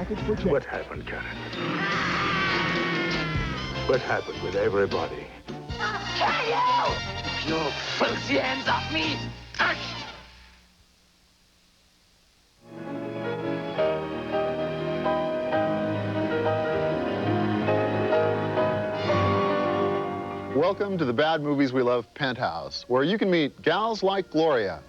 package for check. What happened, Karen? What happened with everybody? Hey, you! You filthy hands off me! Welcome to the Bad Movies We Love penthouse, where you can meet gals like Gloria,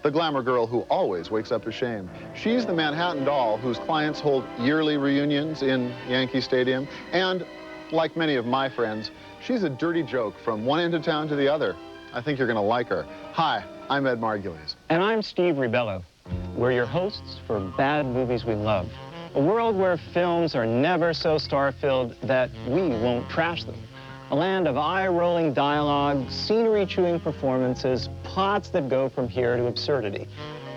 the glamour girl who always wakes up ashamed. She's the Manhattan doll whose clients hold yearly reunions in Yankee Stadium, and like many of my friends, she's a dirty joke from one end of town to the other. I think you're gonna like her. Hi, I'm Ed Margulies. And I'm Steve Ribello. We're your hosts for Bad Movies We Love, a world where films are never so star-filled that we won't trash them. A land of eye-rolling dialogue, scenery-chewing performances, plots that go from here to absurdity,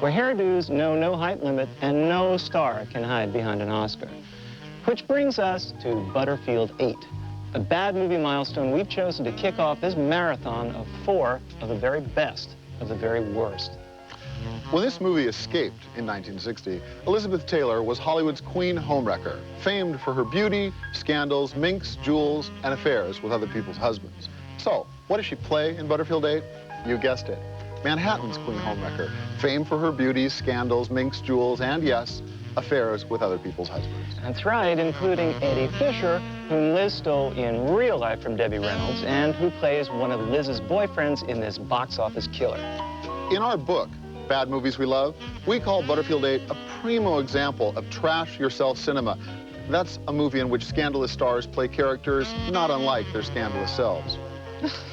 where hairdos know no height limit and no star can hide behind an Oscar. Which brings us to Butterfield 8, a bad movie milestone we've chosen to kick off this marathon of 4 of the very best of the very worst. When this movie escaped in 1960, Elizabeth Taylor was Hollywood's queen homewrecker, famed for her beauty, scandals, minks, jewels, and affairs with other people's husbands. So, what does she play in Butterfield 8? You guessed it, Manhattan's queen homewrecker, famed for her beauty, scandals, minks, jewels, and yes, affairs with other people's husbands. That's right, including Eddie Fisher, whom Liz stole in real life from Debbie Reynolds, and who plays one of Liz's boyfriends in this box office killer. In our book, Bad Movies We Love, we call Butterfield 8 a primo example of trash-yourself cinema. That's a movie in which scandalous stars play characters not unlike their scandalous selves.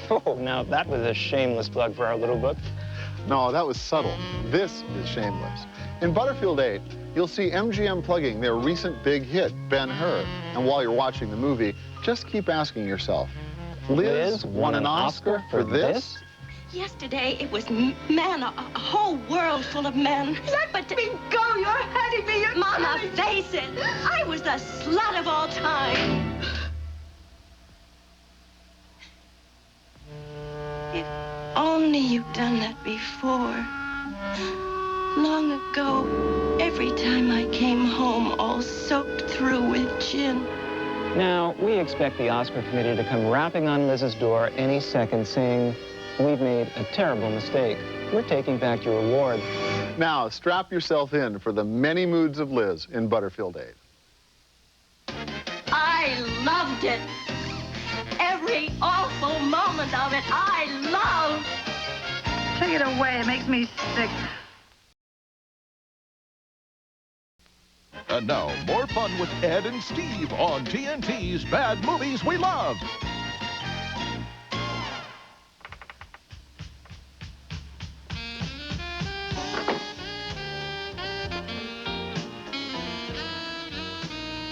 Oh, now that was a shameless plug for our little book. No, that was subtle. This is shameless. In Butterfield 8, you'll see MGM plugging their recent big hit, Ben-Hur. And while you're watching the movie, just keep asking yourself, Liz won an Oscar for this? Yesterday, it was men, a whole world full of men. Let me go! You're hurting me! You're Mama, face it! I was the slut of all time. If only you'd done that before. Long ago, every time I came home all soaked through with gin. Now, we expect the Oscar committee to come rapping on Liz's door any second saying, "We've made a terrible mistake. We're taking back your award." Now, strap yourself in for the many moods of Liz in Butterfield 8. I loved it. Every awful moment of it, I loved. Take it away. It makes me sick. And now, more fun with Ed and Steve on TNT's Bad Movies We Love.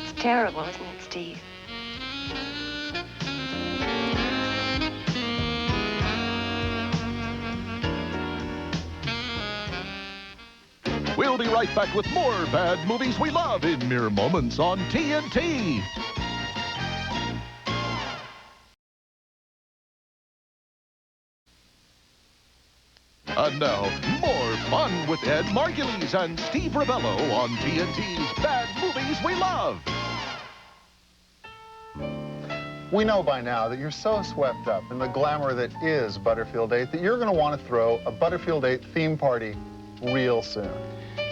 It's terrible, isn't it, Steve? We'll be right back with more Bad Movies We Love in mere moments on TNT. And now, more fun with Ed Margulies and Steve Ribello on TNT's Bad Movies We Love. We know by now that you're so swept up in the glamour that is Butterfield 8 that you're going to want to throw a Butterfield 8 theme party real soon.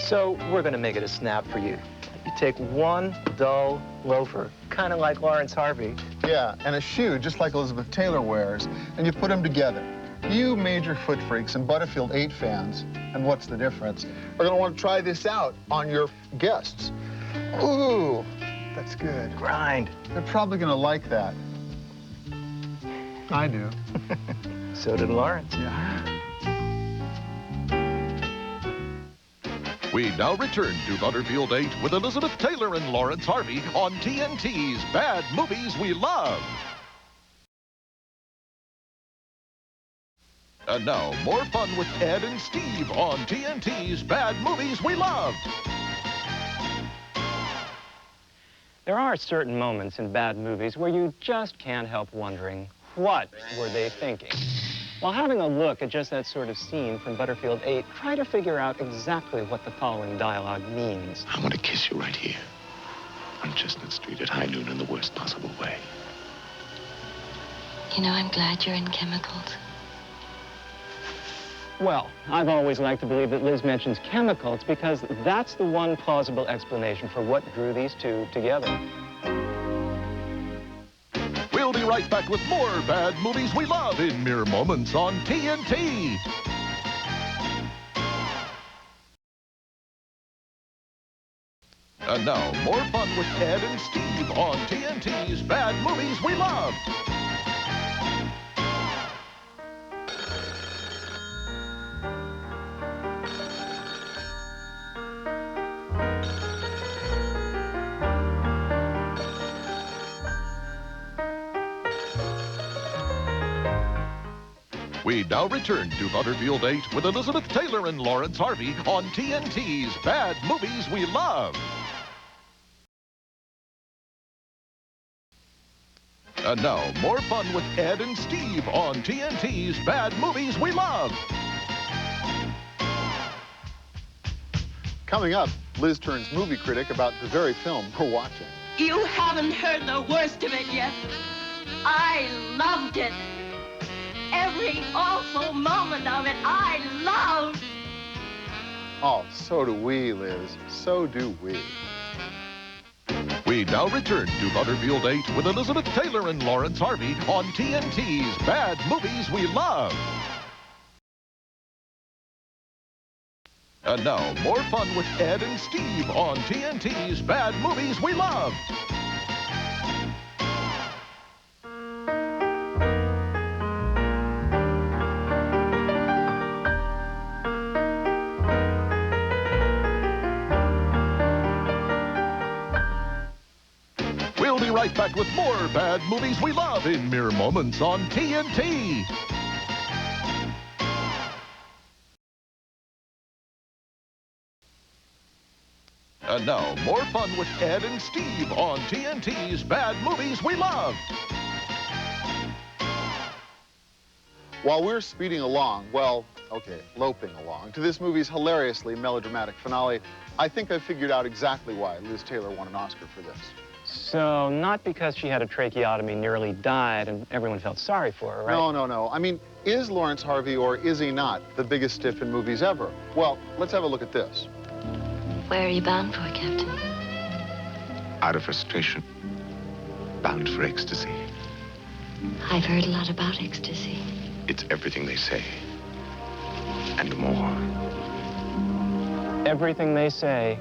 So we're going to make it a snap for you. You take one dull loafer, kind of like Lawrence Harvey. Yeah, and a shoe just like Elizabeth Taylor wears, and you put them together. You major foot freaks and Butterfield 8 fans, and what's the difference, are going to want to try this out on your guests. Ooh, that's good. Grind. They're probably going to like that. I do. So did Lawrence. Yeah. We now return to Butterfield 8 with Elizabeth Taylor and Lawrence Harvey on TNT's Bad Movies We Love. And now, more fun with Ed and Steve on TNT's Bad Movies We Love. There are certain moments in bad movies where you just can't help wondering, what were they thinking? While having a look at just that sort of scene from Butterfield 8, try to figure out exactly what the following dialogue means. I want to kiss you right here. Street at high noon in the worst possible way. You know, I'm glad you're in chemicals. Well, I've always liked to believe that Liz mentions chemicals because that's the one plausible explanation for what drew these two together. We'll be right back with more Bad Movies We Love in mere moments on TNT. And now, more fun with Ed and Steve on TNT's Bad Movies We Love. We now return to Butterfield 8 with Elizabeth Taylor and Lawrence Harvey on TNT's Bad Movies We Love. And now, more fun with Ed and Steve on TNT's Bad Movies We Love. Coming up, Liz turns movie critic about the very film we're watching. You haven't heard the worst of it yet. I loved it. Every awful moment of it, I loved. Oh, so do we, Liz. So do we. We now return to Butterfield 8 with Elizabeth Taylor and Lawrence Harvey on TNT's Bad Movies We Love. And now, more fun with Ed and Steve on TNT's Bad Movies We Love. We'll be right back with more Bad Movies We Love in mere moments on TNT. And now, more fun with Ed and Steve on TNT's Bad Movies We Love. While we're speeding along, well, okay, loping along, to this movie's hilariously melodramatic finale, I think I've figured out exactly why Liz Taylor won an Oscar for this. So, not because she had a tracheotomy, nearly died, and everyone felt sorry for her, right? No. I mean, is Lawrence Harvey, or is he not, the biggest stiff in movies ever? Well, let's have a look at this. Where are you bound for, Captain? Out of frustration. Bound for ecstasy. I've heard a lot about ecstasy. It's everything they say. And more. Everything they say,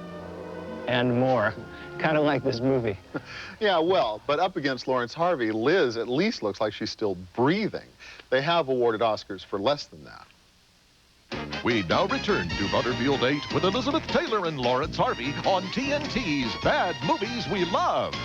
and more. Kind of like this movie. Yeah, well, but up against Lawrence Harvey, Liz at least looks like she's still breathing. They have awarded Oscars for less than that. We now return to Butterfield 8 with Elizabeth Taylor and Lawrence Harvey on TNT's Bad Movies We Love.